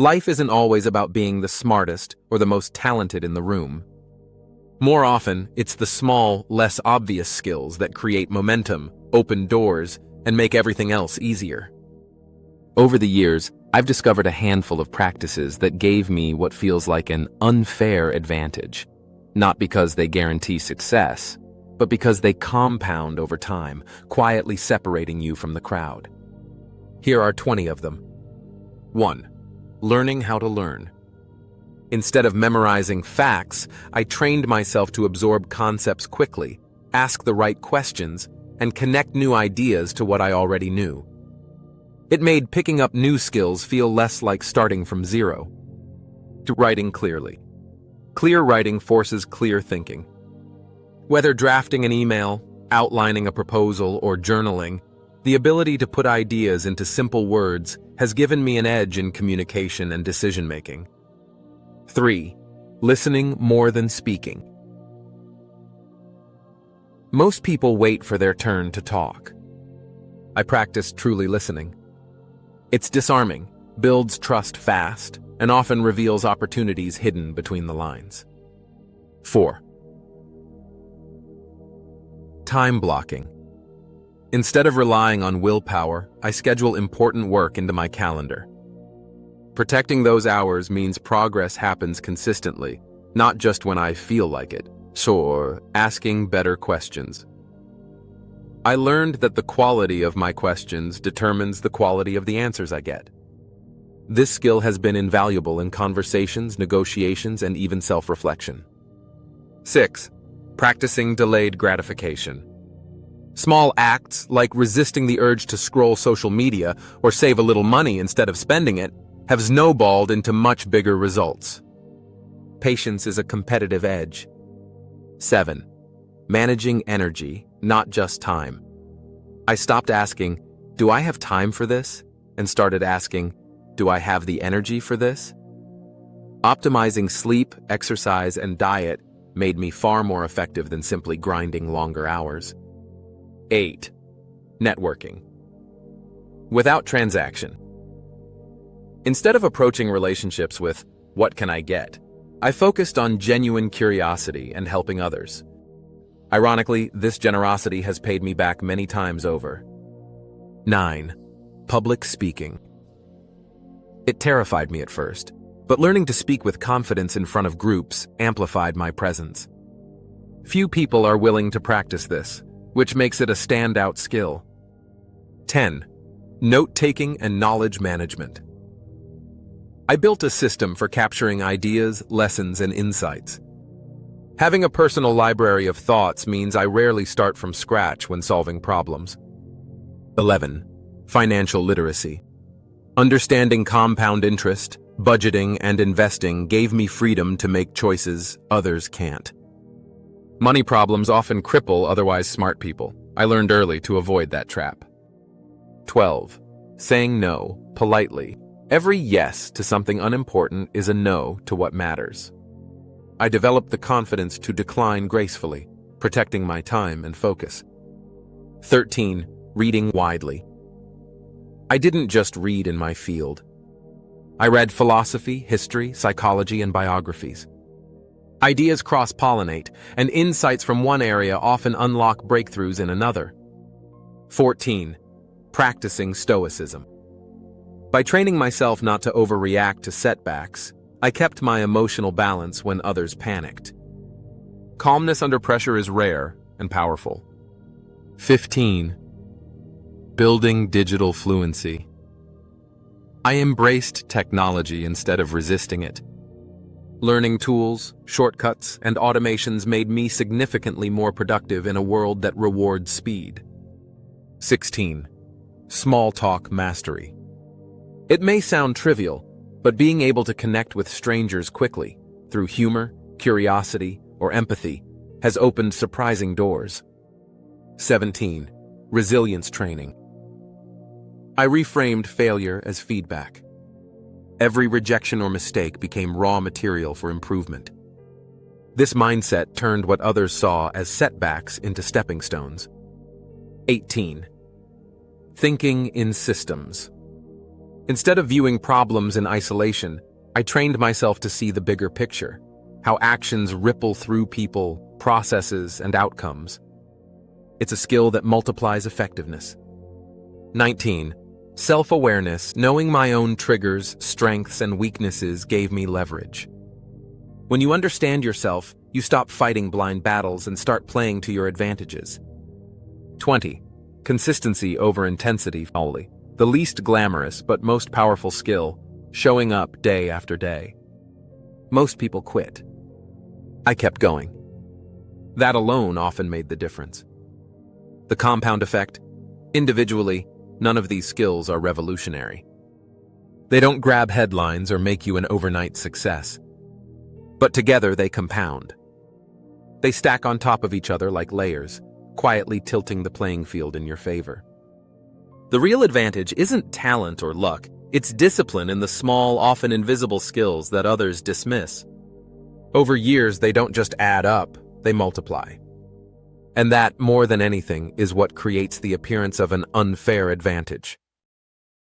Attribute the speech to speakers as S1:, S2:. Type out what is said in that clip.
S1: Life isn't always about being the smartest or the most talented in the room. More often, it's the small, less obvious skills that create momentum, open doors, and make everything else easier. Over the years, I've discovered a handful of practices that gave me what feels like an unfair advantage. Not because they guarantee success, but because they compound over time, quietly separating you from the crowd. Here are 20 of them. 1. Learning how to learn. Instead of memorizing facts, I trained myself to absorb concepts quickly, ask the right questions, and connect new ideas to what I already knew. It made picking up new skills feel less like starting from zero. 2. Writing clearly. Clear writing forces clear thinking. Whether drafting an email, outlining a proposal, or journaling, the ability to put ideas into simple words has given me an edge in communication and decision-making. 3. Listening more than speaking. Most people wait for their turn to talk. I practice truly listening. It's disarming, builds trust fast, and often reveals opportunities hidden between the lines. 4. Time blocking. Instead of relying on willpower, I schedule important work into my calendar. Protecting those hours means progress happens consistently, not just when I feel like it. So, asking better questions. I learned that the quality of my questions determines the quality of the answers I get. This skill has been invaluable in conversations, negotiations, and even self-reflection. 6. Practicing delayed gratification. Small acts, like resisting the urge to scroll social media or save a little money instead of spending it, have snowballed into much bigger results. Patience is a competitive edge. 7. Managing energy, not just time. I stopped asking, "Do I have time for this?" and started asking, "Do I have the energy for this?" Optimizing sleep, exercise, and diet made me far more effective than simply grinding longer hours. 8. Networking. Without transaction. Instead of approaching relationships with, "What can I get?" I focused on genuine curiosity and helping others. Ironically, this generosity has paid me back many times over. 9. Public speaking. It terrified me at first, but learning to speak with confidence in front of groups amplified my presence. Few people are willing to practice this, which makes it a standout skill. 10. Note-taking and knowledge management. I built a system for capturing ideas, lessons, and insights. Having a personal library of thoughts means I rarely start from scratch when solving problems. 11. Financial literacy. Understanding compound interest, budgeting, and investing gave me freedom to make choices others can't. Money problems often cripple otherwise smart people. I learned early to avoid that trap. 12. Saying no, politely. Every yes to something unimportant is a no to what matters. I developed the confidence to decline gracefully, protecting my time and focus. 13. Reading widely. I didn't just read in my field. I read philosophy, history, psychology, and biographies. Ideas cross-pollinate, and insights from one area often unlock breakthroughs in another. 14. Practicing stoicism. By training myself not to overreact to setbacks, I kept my emotional balance when others panicked. Calmness under pressure is rare and powerful. 15. Building digital fluency. I embraced technology instead of resisting it. Learning tools, shortcuts, and automations made me significantly more productive in a world that rewards speed. 16. Small talk mastery. It may sound trivial, but being able to connect with strangers quickly, through humor, curiosity, or empathy, has opened surprising doors. 17. Resilience training. I reframed failure as feedback. Every rejection or mistake became raw material for improvement. This mindset turned what others saw as setbacks into stepping stones. 18. Thinking in systems. Instead of viewing problems in isolation, I trained myself to see the bigger picture, how actions ripple through people, processes, and outcomes. It's a skill that multiplies effectiveness. 19. Self-awareness. Knowing my own triggers, strengths, and weaknesses gave me leverage. When you understand yourself, you stop fighting blind battles and start playing to your advantages. 20. Consistency over intensity. Only the least glamorous but most powerful skill, showing up day after day. Most people quit. I kept going. That alone often made the difference. The compound effect. Individually, none of these skills are revolutionary. They don't grab headlines or make you an overnight success. But together they compound. They stack on top of each other like layers, quietly tilting the playing field in your favor. The real advantage isn't talent or luck, it's discipline in the small, often invisible skills that others dismiss. Over years, they don't just add up, they multiply. And that, more than anything, is what creates the appearance of an unfair advantage.